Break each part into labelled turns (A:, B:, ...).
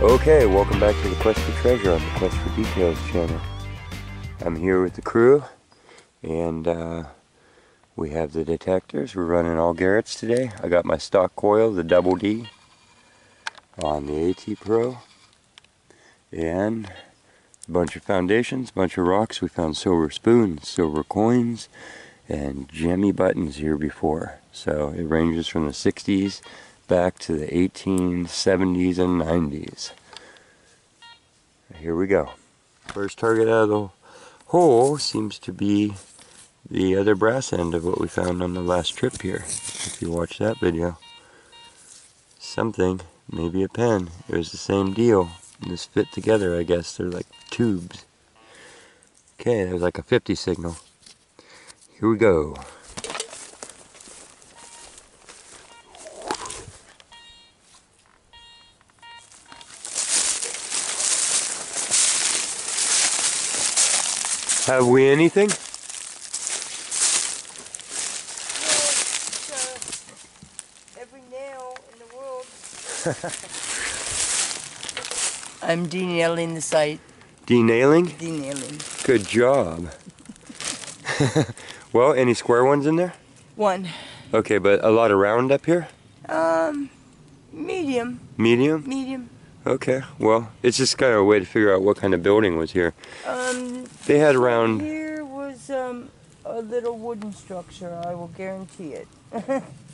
A: Okay, welcome back to the Quest for Treasure on the Quest for Details channel. I'm here with the crew, and we have the detectors. We're running all Garrett's today. I got my stock coil, the Double D, on the AT Pro, and a bunch of foundations, a bunch of rocks. We found silver spoons, silver coins, and gemmy buttons here before. So it ranges from the 60s back to the 1870s and 90s. Here we go. First target out of the hole seems to be the other brass end of what we found on the last trip here. If you watch that video. Something, maybe a pen. It was the same deal. This fit together, I guess. They're like tubes. Okay, there's like a 50 signal. Here we go. Have we anything?
B: Every nail in the world. I'm denailing the site.
A: Denailing?
B: Denailing.
A: Good job. Well, any square ones in there?
B: One.
A: Okay, but a lot of round up here?
B: Medium.
A: Medium?
B: Medium.
A: Okay, well, it's just kind of a way to figure out what kind of building was here. They had around...
B: Here was a little wooden structure, I will guarantee it.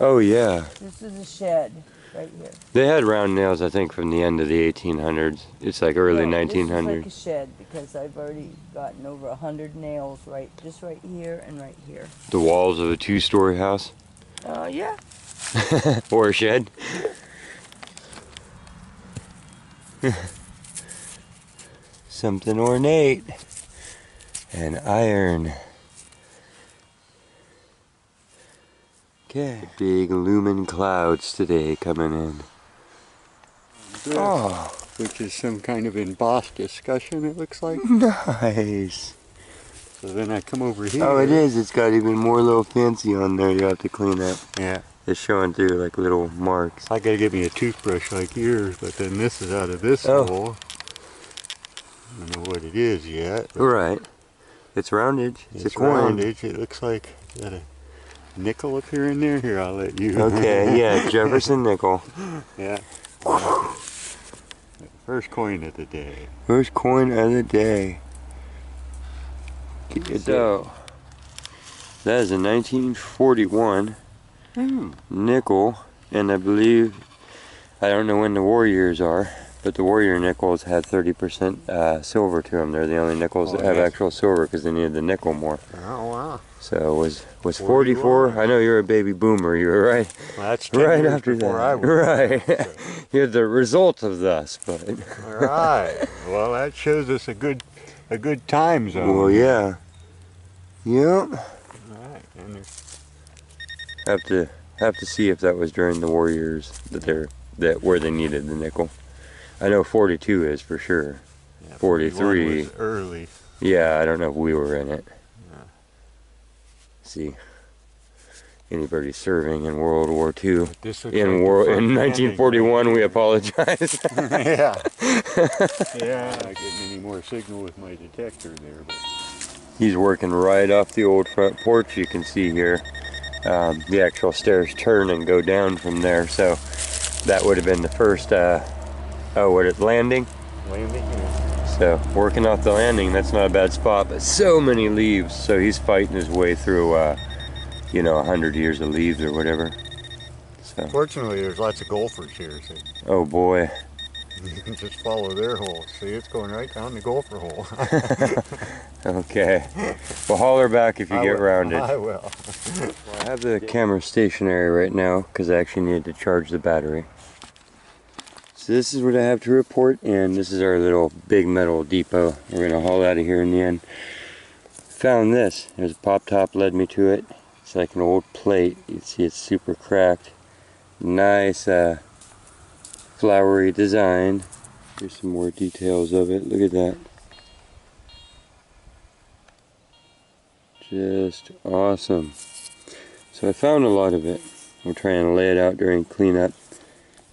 A: Oh, yeah.
B: This is a shed right here.
A: They had round nails, I think, from the end of the 1800s. It's like early 1900s.
B: This is like a shed because I've already gotten over 100 nails just right here and right here.
A: The walls of a two-story house?
B: Yeah.
A: Or a shed? Something ornate. And iron. Okay. Big lumen clouds today coming in.
C: This,
A: oh.
C: Which is some kind of embossed discussion, it looks like.
A: Nice.
C: So then I come over here.
A: Oh, it is. It's got even more little fancy on there you have to clean up.
C: Yeah.
A: It's showing through like little marks.
C: I gotta get me a toothbrush like yours, but then this is out of this hole. I don't know what it is yet.
A: Right. It's roundage. It's a coin.
C: Roundage. It looks like got a nickel up here in there. Here, I'll let you.
A: Okay, yeah, Jefferson nickel.
C: Yeah. First coin of the day.
A: First coin of the day. So, that is a 1941 nickel, and I believe, I don't know when the war years are, but the warrior nickels had 30% silver to them. They're the only nickels that have actual silver because they needed the nickel more.
C: Oh, wow.
A: So it was 44. I know you're a baby boomer. You were right.
C: Well, that's 10
A: right
C: years
A: after
C: before
A: that.
C: I was.
A: Right. So. You're the result of this, but.
C: All right. Well, that shows us a good time zone.
A: Well, yeah. Yep.
C: All right. And
A: have to see if that was during the war years where they needed the nickel. I know 42 is for sure.
C: Yeah,
A: 43
C: was early.
A: Yeah, I don't know if we were in it.
C: Yeah.
A: See, anybody serving in World War II
C: In
A: 1941, we apologize.
C: Yeah. Yeah. Not getting any more signal with my detector there, but.
A: He's working right off the old front porch. You can see here. The actual stairs turn and go down from there. So that would have been the first. Landing?
C: Landing, yeah.
A: So, working off the landing, that's not a bad spot, but so many leaves. So he's fighting his way through, 100 years of leaves or whatever. So.
C: Fortunately, there's lots of golfers here, so
A: Oh boy.
C: you can just follow their hole. See, it's going right down the golfer hole.
A: Okay. Well, holler back if you get rounded.
C: I will.
A: Well, I have the camera stationary right now because I actually need to charge the battery. So this is what I have to report, and this is our little big metal depot. We're going to haul out of here in the end. Found this. There's a pop top led me to it. It's like an old plate. You can see it's super cracked. Nice flowery design. Here's some more details of it. Look at that. Just awesome. So I found a lot of it. I'm trying to lay it out during cleanup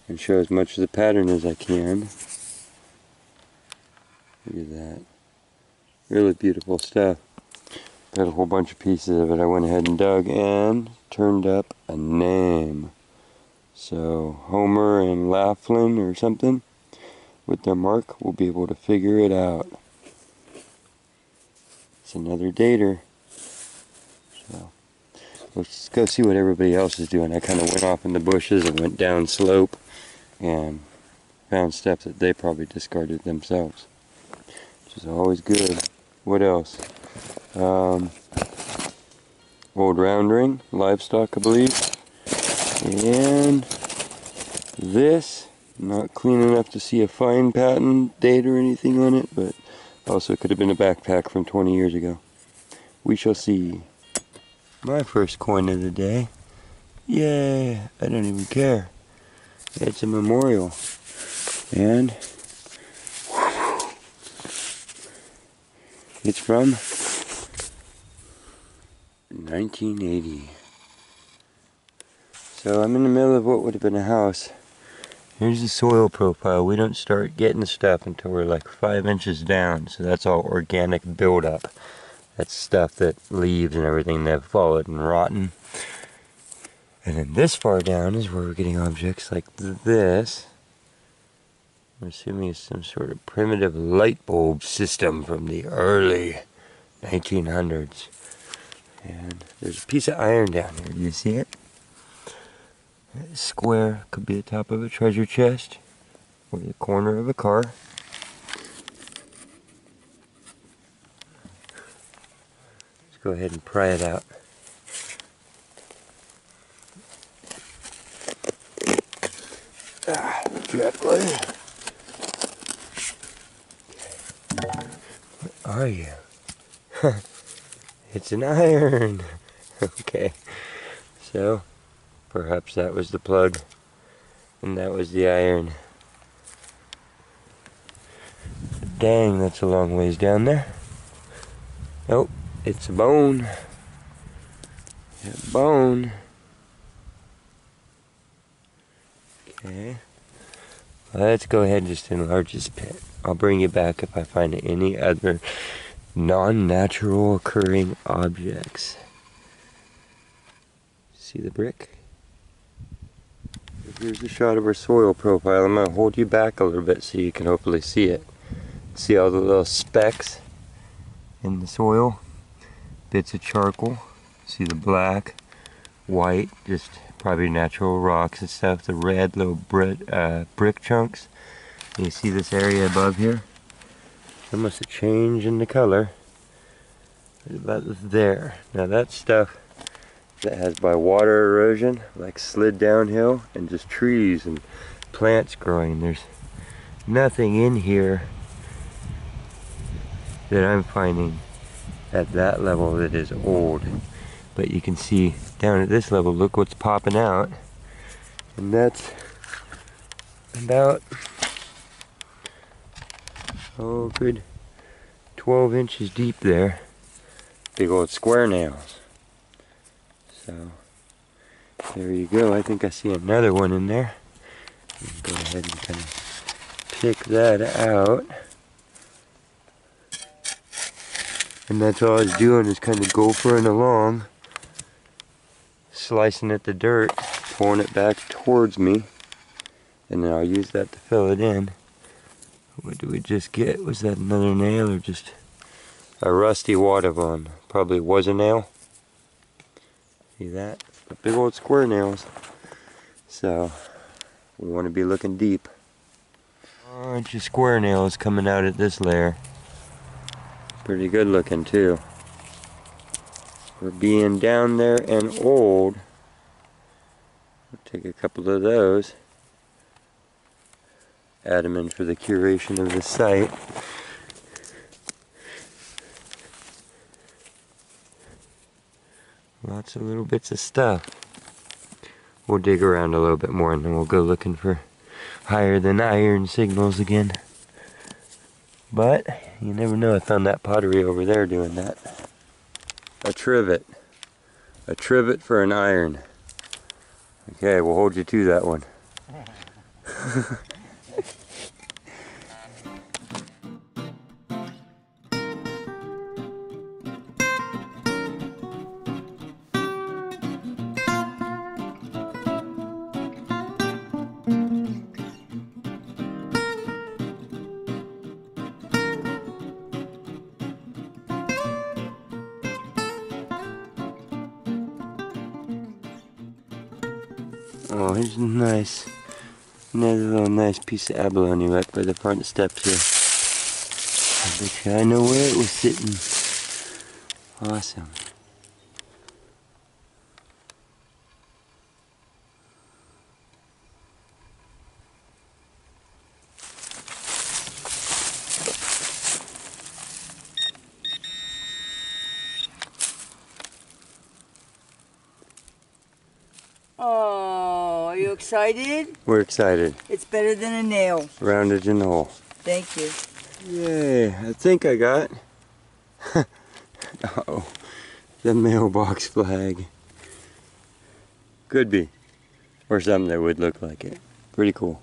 A: and show as much of the pattern as I can. Look at that. Really beautiful stuff. Got a whole bunch of pieces of it. I went ahead and dug and turned up a name. So Homer and Laughlin or something with their mark, we'll be able to figure it out. It's another dater. So let's go see what everybody else is doing. I kind of went off in the bushes and went down slope and found stuff that they probably discarded themselves, which is always good. What else? Old round ring, livestock I believe, and this, not clean enough to see a fine patent date or anything on it, but also could have been a backpack from 20 years ago. We shall see. My first coin of the day. Yay, I don't even care. It's a memorial. And it's from 1980. So I'm in the middle of what would have been a house. Here's the soil profile. We don't start getting stuff until we're like 5 inches down. So that's all organic buildup. That's stuff that leaves and everything that have fallen and rotten. And then this far down is where we're getting objects like this. I'm assuming it's some sort of primitive light bulb system from the early 1900s. And there's a piece of iron down here. Do you see it? It's square. Could be the top of a treasure chest or the corner of a car. Let's go ahead and pry it out. Gently. What are you? It's an iron. Okay. So, perhaps that was the plug, and that was the iron. Dang, that's a long ways down there. Nope, it's a bone. A bone. Okay. Let's go ahead and just enlarge this pit. I'll bring you back if I find any other non-natural occurring objects. See the brick? Here's a shot of our soil profile. I'm going to hold you back a little bit so you can hopefully see it. See all the little specks in the soil? Bits of charcoal. See the black, white, just probably natural rocks and stuff. The red little brick chunks. You see this area above here? There must have changed in the color. About there. Now that's stuff that has by water erosion, like slid downhill, and just trees and plants growing. There's nothing in here that I'm finding at that level that is old. But you can see down at this level, look what's popping out. And that's about, oh, good 12 inches deep there. Big old square nails. So, there you go. I think I see another one in there. Go ahead and kind of pick that out. And that's all I was doing, is kind of gophering along, slicing at the dirt, pulling it back towards me, and then I'll use that to fill it in. What did we just get? Was that another nail or just a rusty water one? Probably was a nail. See that? The big old square nails. So we want to be looking deep. A bunch of square nails coming out at this layer. Pretty good looking too. For being down there and old, we'll take a couple of those. Add them in for the curation of the site. Lots of little bits of stuff. We'll dig around a little bit more and then we'll go looking for higher than iron signals again. But you never know, I found that pottery over there doing that. A trivet. A trivet for an iron. Okay, we'll hold you to that one. Oh, here's nice. Another little nice piece of abalone right by the front steps here. I bet you I know where it was sitting. Awesome.
B: Oh, are you excited?
A: We're excited.
B: It's better than a nail.
A: Rounded in the hole.
B: Thank you.
A: Yay, I think I got uh-oh, the mailbox flag. Could be. Or something that would look like it. Pretty cool.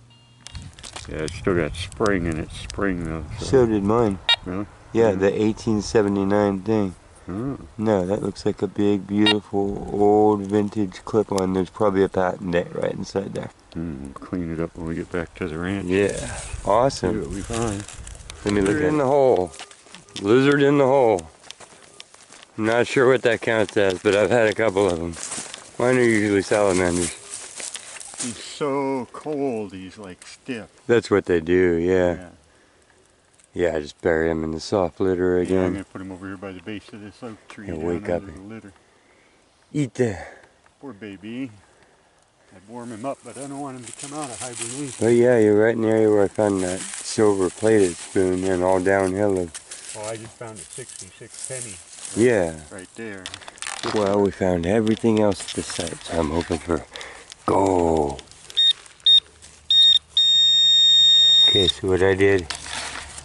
C: Yeah, it's still got spring in its spring though.
A: So did mine.
C: Really?
A: Yeah, the 1879 thing.
C: Oh.
A: No, that looks like a big, beautiful, old vintage clip-on. There's probably a patent date right inside there.
C: Clean it up when we get back to the ranch.
A: Yeah,
C: See
A: awesome.
C: what we find.
A: Let me look in the hole. Lizard in the hole. I'm not sure what that counts as, but I've had a couple of them. Mine are usually salamanders.
C: He's so cold, he's like stiff.
A: That's what they do, yeah. Yeah, I just bury them in the soft litter
C: Yeah, I'm
A: again.
C: gonna put him over here by the base of this oak tree.
A: He'll
C: down
A: wake up
C: under the litter.
A: Eat the...
C: Poor baby. I'd warm him up, but I don't want him to come out of hibernation.
A: Oh yeah, you're right in the area where I found that silver plated spoon and all downhill of...
C: Oh, I just found a 66 penny.
A: Yeah.
C: Right there.
A: Well, we found everything else at the site, so I'm hoping for gold. Okay, so what I did,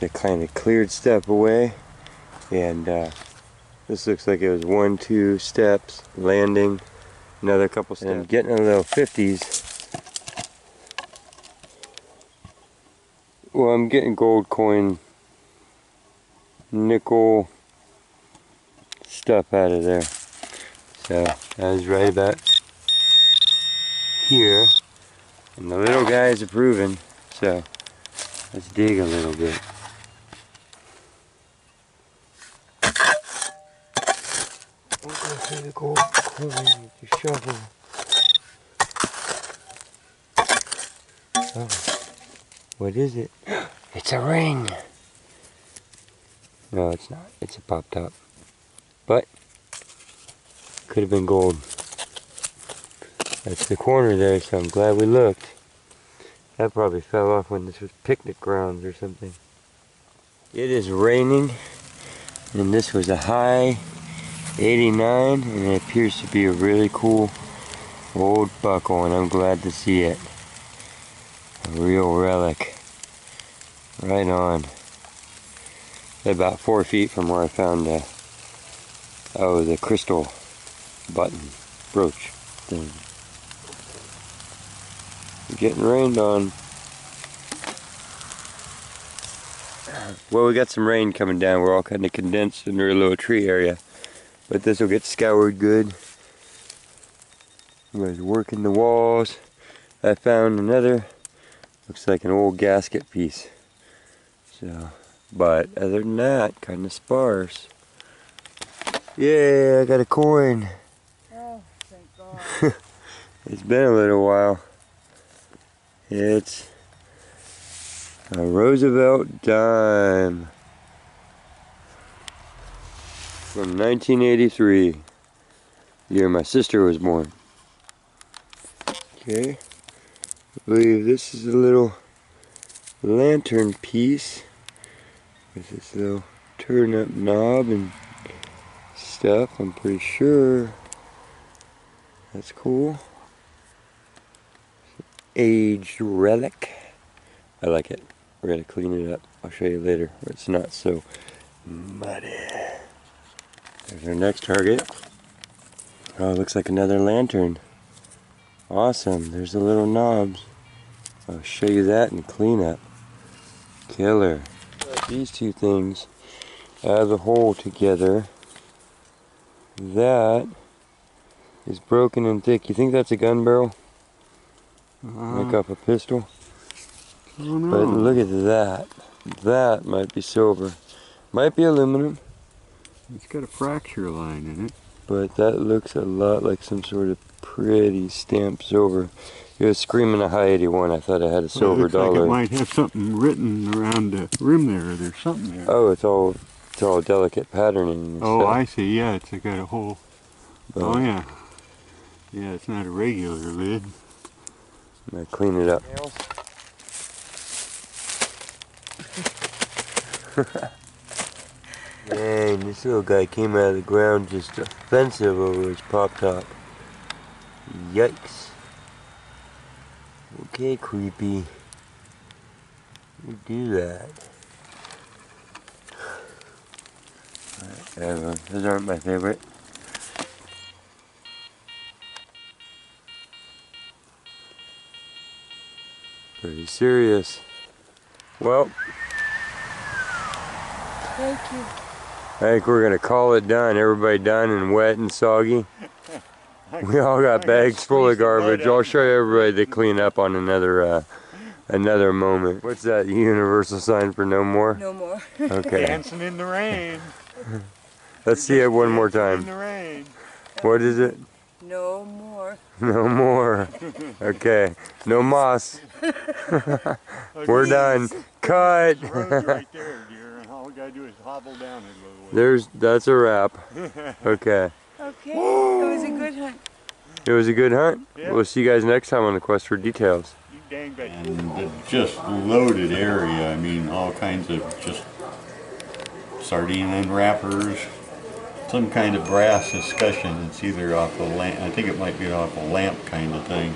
A: I kind of cleared stuff away, and this looks like it was 1, 2 steps, landing, another couple steps. And I'm getting a little 50s. Well, I'm getting gold coin, nickel stuff out of there. So I was right about here, and the little guys are proving. So let's dig a little bit. Don't go through the gold coin with your shovel. Oh, what is it? It's a ring. No, it's not. It's a pop top. But could have been gold. That's the corner there, so I'm glad we looked. That probably fell off when this was picnic grounds or something. It is raining, and this was a high 89, and it appears to be a really cool old buckle, and I'm glad to see it. A real relic. Right on. About 4 feet from where I found the crystal button brooch thing. We're getting rained on. Well, we got some rain coming down. We're all kind of condensed under a little tree area, but this will get scoured good. I was working the walls. I found another, looks like an old gasket piece. So, but other than that, kind of sparse. Yeah, I got a coin.
B: Oh, thank God.
A: It's been a little while. It's a Roosevelt dime from 1983, year my sister was born. Okay, I believe this is a little lantern piece with this little turn up knob and stuff. I'm pretty sure that's cool. Aged relic. I like it. We're gonna clean it up. I'll show you later where it's not so muddy. There's our next target. Oh, it looks like another lantern. Awesome. There's the little knobs. I'll show you that in cleanup. Killer. These two things out of the hole together. That is broken and thick. You think that's a gun barrel? Make up a pistol?
C: I don't
A: But
C: know.
A: look at that. That might be silver. Might be aluminum,
C: It's got a fracture line in it.
A: but that looks a lot like some sort of pretty stamped silver. It was screaming a high 81. I thought I had a silver
C: looks
A: dollar.
C: like it might have something written around the rim there. There's something there.
A: Oh, it's all delicate patterning and
C: Oh,
A: stuff.
C: I see. Yeah, it's got a whole. Oh yeah. Yeah, it's not a regular lid.
A: I clean it up. Man, this little guy came out of the ground just offensive over his pop top. Yikes. Okay, creepy. You do that. Whatever. Those aren't my favorite. Pretty serious. Well,
B: Thank you.
A: I think we're gonna call it done. Everybody done and wet and soggy. We all got bags full of garbage. I'll show everybody the clean up on another moment. What's that universal sign for no more?
B: No more.
A: Okay.
C: Dancing in the rain.
A: Let's see it one more
C: In
A: time.
C: the rain.
A: What is it?
B: No more.
A: No more. Okay. No moss. We're done. Cut.
C: The road's right there, dear, and all we gotta do is hobble down it a little way.
A: That's a wrap. Okay.
B: Okay. It was a good hunt.
A: It was a good hunt.
C: Yeah.
A: We'll see you guys next time on the quest for details.
C: You dang bet. And just loaded area. I mean, all kinds of just sardine and wrappers. Some kind of brass escutcheon. It's either off a lamp. I think it might be off a lamp kind of thing.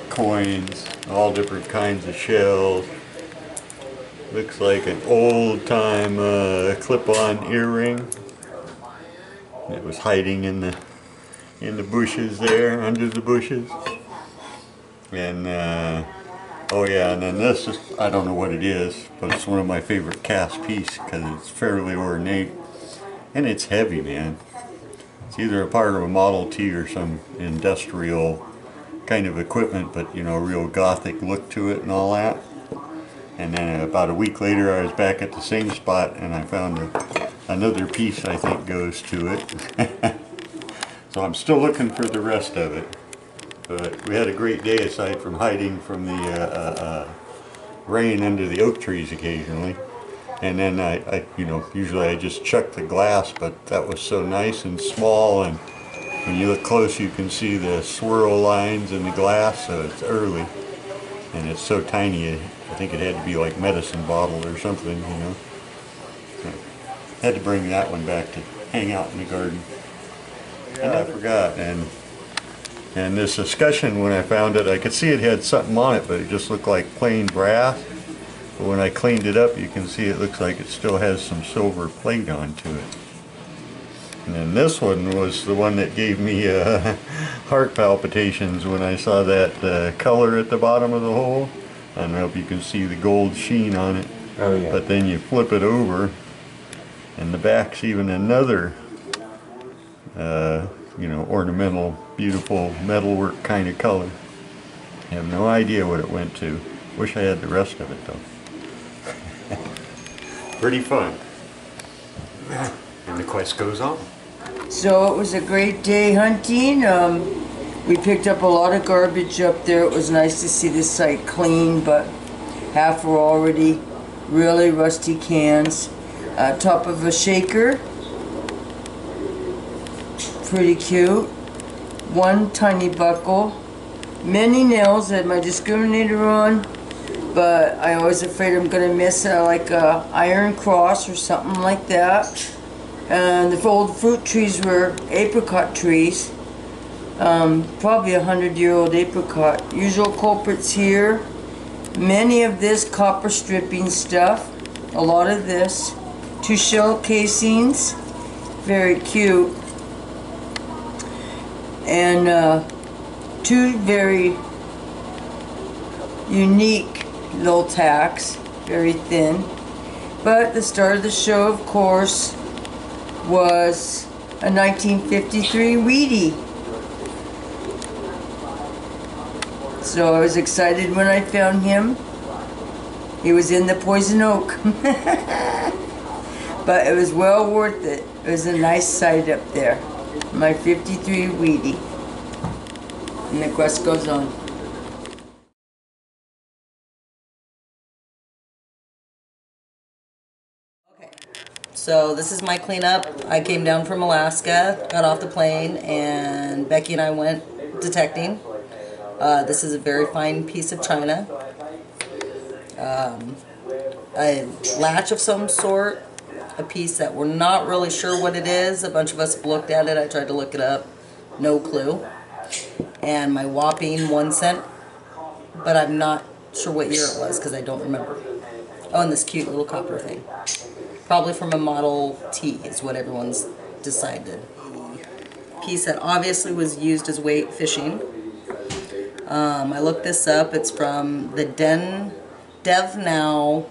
C: Coins, all different kinds of shells. Looks like an old-time clip-on earring. It was hiding in the bushes there, under the bushes. And oh yeah, and then this is, I don't know what it is, but it's one of my favorite cast pieces because it's fairly ornate. And it's heavy, man. It's either a part of a Model T or some industrial kind of equipment, but you know, real gothic look to it and all that. And then about a week later I was back at the same spot and I found another piece I think goes to it. So I'm still looking for the rest of it. But we had a great day aside from hiding from the rain under the oak trees occasionally. And then I you know, usually I just chuck the glass, but that was so nice and small, and when you look close you can see the swirl lines in the glass, so it's early. And it's so tiny, I think it had to be like medicine bottle or something, you know. So, had to bring that one back to hang out in the garden. And I forgot, and this escutcheon, when I found it, I could see it had something on it, but it just looked like plain brass. But when I cleaned it up, you can see it looks like it still has some silver plate onto it. And then this one was the one that gave me heart palpitations when I saw that color at the bottom of the hole. I don't know if you can see the gold sheen on it.
A: Oh yeah.
C: But then you flip it over, and the back's even another, you know, ornamental, beautiful metalwork kind of color. I have no idea what it went to. Wish I had the rest of it though. Pretty fun. And the quest goes on.
B: So it was a great day hunting. We picked up a lot of garbage up there. It was nice to see the site clean, but half were already really rusty cans. Top of a shaker. Pretty cute. One tiny buckle. Many nails. I had my discriminator on, but I always afraid I'm going to miss like a iron cross or something like that. And the old fruit trees were apricot trees. Probably 100-year-old apricot. Usual culprits here. Many of this copper stripping stuff. A lot of this. 2 shell casings. Very cute. And 2 very unique little tacks. Very thin. But the star of the show, of course, was a 1953 Wheatie. So I was excited when I found him. He was in the poison oak. But it was well worth it. It was a nice sight up there. My 53 Wheatie. And the quest goes on. Okay, so this is my cleanup. I came down from Alaska, got off the plane, and Becky and I went detecting. This is a very fine piece of china. A latch of some sort, a piece that we're not really sure what it is. A bunch of us have looked at it. I tried to look it up. No clue. And my whopping 1 cent, but I'm not sure what year it was because I don't remember. Oh, and this cute little copper thing. Probably from a Model T is what everyone's decided. Piece that obviously was used as weight fishing. I looked this up. It's from the DevNow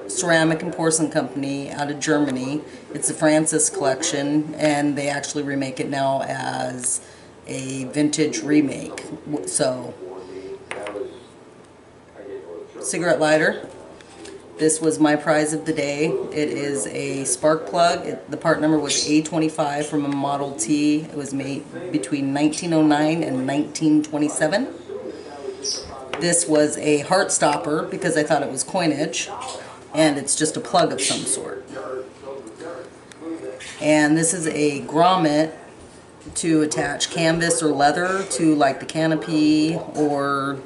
B: Ceramic and Porcelain Company out of Germany. It's a Francis collection, and they actually remake it now as a vintage remake. So, cigarette lighter. This was my prize of the day. It is a spark plug. The part number was A25 from a Model T. It was made between 1909 and 1927. This was a heart stopper because I thought it was coinage, and it's just a plug of some sort. And this is a grommet to attach canvas or leather to, like, the canopy, or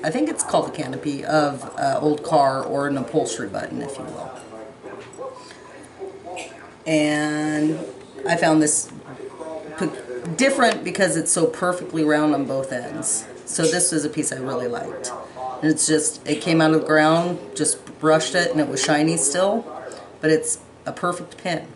B: I think it's called the canopy of an old car, or an upholstery button, if you will. And I found this different because it's so perfectly round on both ends. So this is a piece I really liked. And it's just, it came out of the ground, just brushed it, and it was shiny still, but it's a perfect pin.